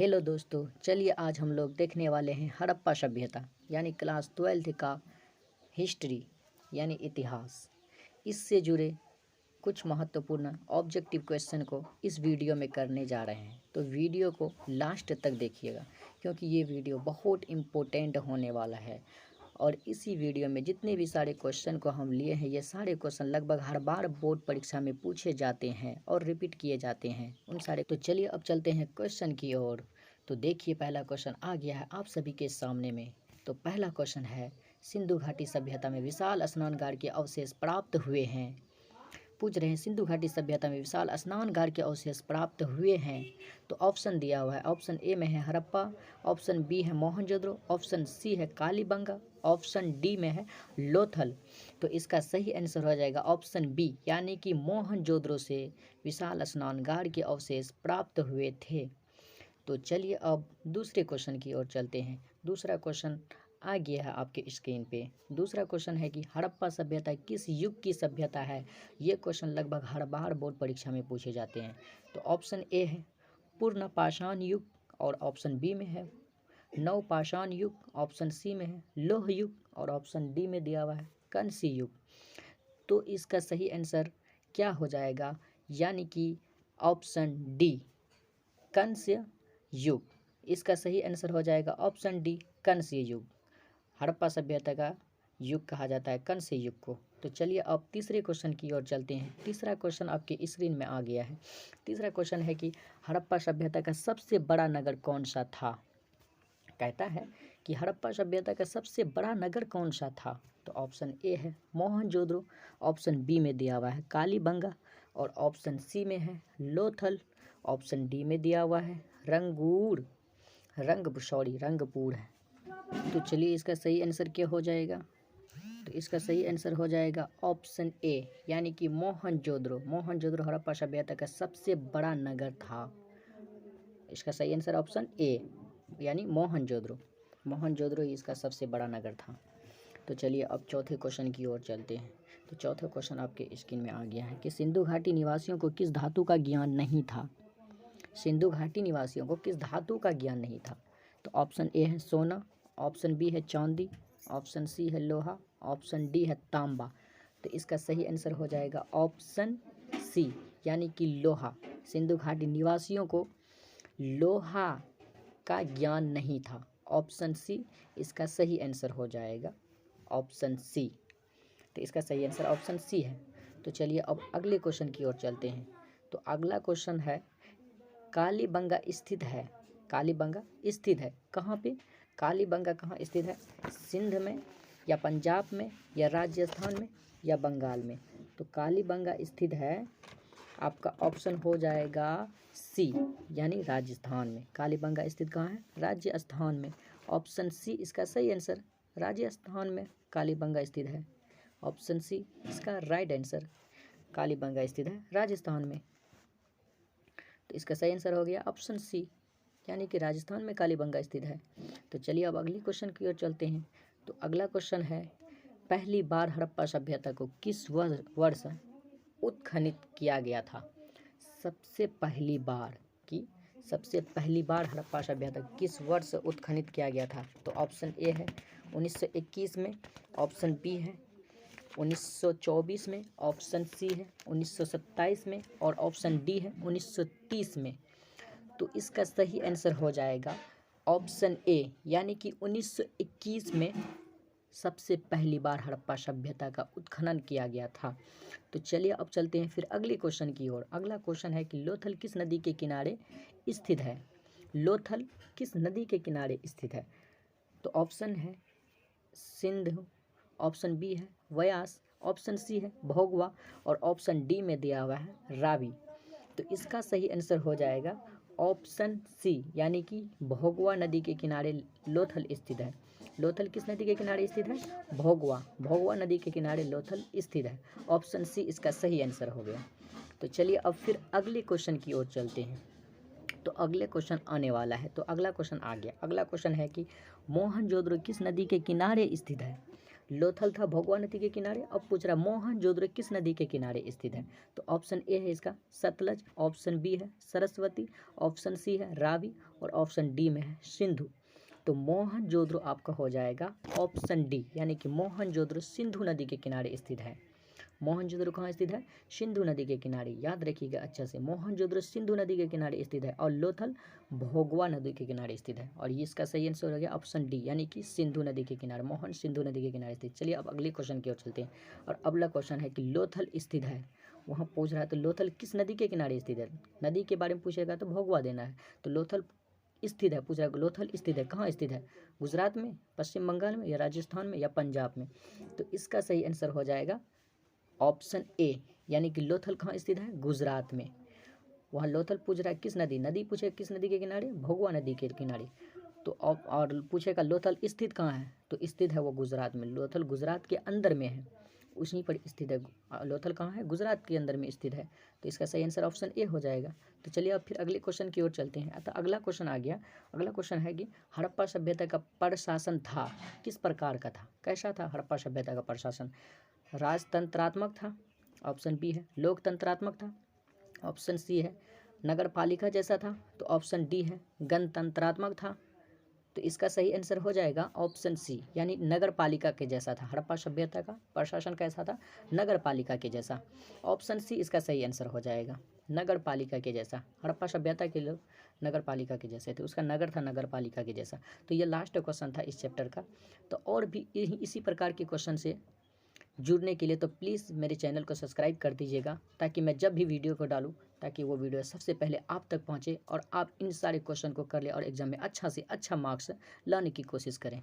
Hello दोस्तों, चलिए आज हम लोग देखने वाले हैं हड़प्पा सभ्यता यानी क्लास 12 का हिस्ट्री यानी इतिहास। इससे जुड़े कुछ महत्वपूर्ण ऑब्जेक्टिव क्वेश्चन को इस वीडियो में करने जा रहे हैं, तो वीडियो को लास्ट तक देखिएगा क्योंकि ये वीडियो बहुत इम्पोर्टेंट होने वाला है। और इसी वीडियो में जितने भी सारे क्वेश्चन को हम लिए हैं, ये सारे क्वेश्चन लगभग हर बार बोर्ड परीक्षा में पूछे जाते हैं और रिपीट किए जाते हैं उन सारे। तो चलिए अब चलते हैं क्वेश्चन की ओर। तो देखिए पहला क्वेश्चन आ गया है आप सभी के सामने में। तो पहला क्वेश्चन है, सिंधु घाटी सभ्यता में विशाल स्नानागार के अवशेष प्राप्त हुए हैं। पूछ रहे हैं सिंधु घाटी सभ्यता में विशाल स्नानागार के अवशेष प्राप्त हुए हैं। तो ऑप्शन दिया हुआ है, ऑप्शन ए में है हड़प्पा, ऑप्शन बी है मोहनजोदड़ो, ऑप्शन सी है कालीबंगा, ऑप्शन डी में है लोथल। तो इसका सही आंसर हो जाएगा ऑप्शन बी यानी कि मोहनजोदड़ो से विशाल स्नानागार के अवशेष प्राप्त हुए थे। तो चलिए अब दूसरे क्वेश्चन की ओर चलते हैं। दूसरा क्वेश्चन आ गया है आपके स्क्रीन पे। दूसरा क्वेश्चन है कि हड़प्पा सभ्यता किस युग की सभ्यता है। ये क्वेश्चन लगभग हर बार बोर्ड परीक्षा में पूछे जाते हैं। तो ऑप्शन ए है पूर्ण पाषाण युग, और ऑप्शन बी में है नव पाषाण युग, ऑप्शन सी में है लोह युग, और ऑप्शन डी में दिया हुआ है कंस्य युग। तो इसका सही आंसर क्या हो जाएगा, यानी कि ऑप्शन डी कंस्य युग। इसका सही आंसर हो जाएगा ऑप्शन डी कंस्य युग। हड़प्पा सभ्यता का युग कहा जाता है कंस्य युग को। तो चलिए अब तीसरे क्वेश्चन की ओर चलते हैं। तीसरा क्वेश्चन आपके स्क्रीन में आ गया है। तीसरा क्वेश्चन है कि हड़प्पा सभ्यता का सबसे बड़ा नगर कौन सा था। कहता है कि हड़प्पा सभ्यता का सबसे बड़ा नगर कौन सा था। तो ऑप्शन ए है मोहनजोदड़ो, ऑप्शन बी में दिया हुआ है कालीबंगा, और ऑप्शन सी में है लोथल, ऑप्शन डी में दिया हुआ है रंगपुर है। तो चलिए इसका सही आंसर क्या हो जाएगा। तो इसका सही आंसर हो जाएगा ऑप्शन ए यानी कि मोहनजोदड़ो हड़प्पा सभ्यता का सबसे बड़ा नगर था। इसका सही आंसर ऑप्शन ए यानी मोहनजोदड़ो ही इसका सबसे बड़ा नगर था। तो चलिए अब चौथे क्वेश्चन की ओर चलते हैं। तो चौथा क्वेश्चन आपके स्क्रीन में आ गया है कि सिंधु घाटी निवासियों को किस धातु का ज्ञान नहीं था। सिंधु घाटी निवासियों को किस धातु का ज्ञान नहीं था। तो ऑप्शन ए है सोना, ऑप्शन बी है चांदी, ऑप्शन सी है लोहा, ऑप्शन डी है तांबा। तो इसका सही आंसर हो जाएगा ऑप्शन सी यानी कि लोहा। सिंधु घाटी निवासियों को लोहा का ज्ञान नहीं था। ऑप्शन सी इसका सही आंसर हो जाएगा ऑप्शन सी। तो इसका सही आंसर ऑप्शन सी है। तो चलिए अब अगले क्वेश्चन की ओर चलते हैं। तो अगला क्वेश्चन है कालीबंगा स्थित है कहाँ पे। कालीबंगा कहाँ स्थित है, सिंध में या पंजाब में या राजस्थान में या बंगाल में। तो कालीबंगा स्थित है, आपका ऑप्शन हो जाएगा सी यानी राजस्थान में। कालीबंगा स्थित कहाँ है, राजस्थान में। ऑप्शन सी इसका सही आंसर, राजस्थान में कालीबंगा स्थित है। ऑप्शन सी इसका राइट आंसर, कालीबंगा स्थित है राजस्थान में। तो इसका सही आंसर हो गया ऑप्शन सी यानी कि राजस्थान में कालीबंगा स्थित है। तो चलिए अब अगली क्वेश्चन की ओर चलते हैं। तो अगला क्वेश्चन है पहली बार हड़प्पा सभ्यता को किस वर्ष उत्खनित किया गया था। सबसे पहली बार हड़प्पा सभ्यता किस वर्ष उत्खनित किया गया था। तो ऑप्शन ए है 1921 में, ऑप्शन बी है 1924 में, ऑप्शन सी है 1927 में, और ऑप्शन डी है 1930 में। तो इसका सही आंसर हो जाएगा ऑप्शन ए यानी कि 1921 में सबसे पहली बार हड़प्पा सभ्यता का उत्खनन किया गया था। तो चलिए अब चलते हैं फिर अगले क्वेश्चन की ओर। अगला क्वेश्चन है कि लोथल किस नदी के किनारे स्थित है। लोथल किस नदी के किनारे स्थित है। तो ऑप्शन है सिंधु, ऑप्शन बी है व्यास, ऑप्शन सी है भोगवा, और ऑप्शन डी में दिया हुआ है रावी। तो इसका सही आंसर हो जाएगा ऑप्शन सी यानी कि भोगवा नदी के किनारे लोथल स्थित है। लोथल किस नदी के किनारे स्थित है, भोगवा नदी के किनारे लोथल स्थित है। ऑप्शन सी इसका सही आंसर हो गया। तो चलिए अब फिर अगले क्वेश्चन की ओर चलते हैं। तो अगले क्वेश्चन आने वाला है। तो अगला क्वेश्चन आ गया। अगला क्वेश्चन है कि मोहनजोदड़ो किस नदी के किनारे स्थित है। लोथल था भोगवा नदी के किनारे। अब पूछ रहा मोहनजोदड़ो किस नदी के किनारे स्थित है? तो ऑप्शन ए है इसका सतलज, ऑप्शन बी है सरस्वती, ऑप्शन सी है रावी और ऑप्शन डी में है सिंधु। तो मोहनजोदड़ो आपका हो जाएगा ऑप्शन डी, यानी कि मोहनजोदड़ो सिंधु नदी के किनारे स्थित है। मोहनजोदड़ो कहाँ स्थित है? सिंधु नदी के किनारे, याद रखिएगा अच्छा से। मोहनजोदड़ो सिंधु नदी के किनारे स्थित है और लोथल भोगवा नदी के किनारे स्थित है। और ये इसका सही आंसर हो गया ऑप्शन डी, यानी कि सिंधु नदी के किनारे, मोहन सिंधु नदी के किनारे स्थित। चलिए अब अगले क्वेश्चन की ओर चलते हैं। और अगला क्वेश्चन है कि लोथल स्थित है, वहाँ पूछ रहा है तो लोथल किस नदी के किनारे स्थित है? नदी के बारे में पूछेगा तो भोगवा देना है। तो लोथल स्थित है, पूछ रहा है लोथल स्थित है, कहाँ स्थित है? गुजरात में, पश्चिम बंगाल में या राजस्थान में या पंजाब में? तो इसका सही आंसर हो जाएगा ऑप्शन ए, यानी कि लोथल कहाँ स्थित है? गुजरात में। वहाँ लोथल पूछ रहा है किस नदी, नदी पूछे किस नदी के किनारे? भोगवा नदी के किनारे। तो और पूछेगा लोथल स्थित कहाँ है? तो स्थित है वो गुजरात में। लोथल गुजरात के अंदर में है, उसी पर स्थित है। लोथल कहाँ है? गुजरात के अंदर में स्थित है। तो इसका सही आंसर ऑप्शन ए हो जाएगा। तो चलिए अब फिर अगले क्वेश्चन की ओर चलते हैं। अतः अगला क्वेश्चन आ गया। अगला क्वेश्चन है कि हड़प्पा सभ्यता का प्रशासन था किस प्रकार का था? कैसा था हड़प्पा सभ्यता का प्रशासन? राजतंत्रात्मक था, ऑप्शन बी है लोकतंत्रात्मक था, ऑप्शन सी है नगर पालिका जैसा था, तो ऑप्शन डी है गणतंत्रात्मक था। तो इसका सही आंसर हो जाएगा ऑप्शन सी, यानी नगर पालिका के जैसा था। हड़प्पा सभ्यता का प्रशासन कैसा था? नगर पालिका के जैसा। ऑप्शन सी इसका सही आंसर हो जाएगा, नगर पालिका के जैसा। हड़प्पा सभ्यता के लोग नगर पालिका के जैसे थे, उसका नगर था नगर पालिका के जैसा। तो ये लास्ट क्वेश्चन था इस चैप्टर का। तो और भी इसी प्रकार के क्वेश्चन से जुड़ने के लिए तो प्लीज़ मेरे चैनल को सब्सक्राइब कर दीजिएगा, ताकि मैं जब भी वीडियो को डालूँ ताकि वो वीडियो सबसे पहले आप तक पहुँचे और आप इन सारे क्वेश्चन को कर ले और एग्ज़ाम में अच्छा से अच्छा मार्क्स लाने की कोशिश करें।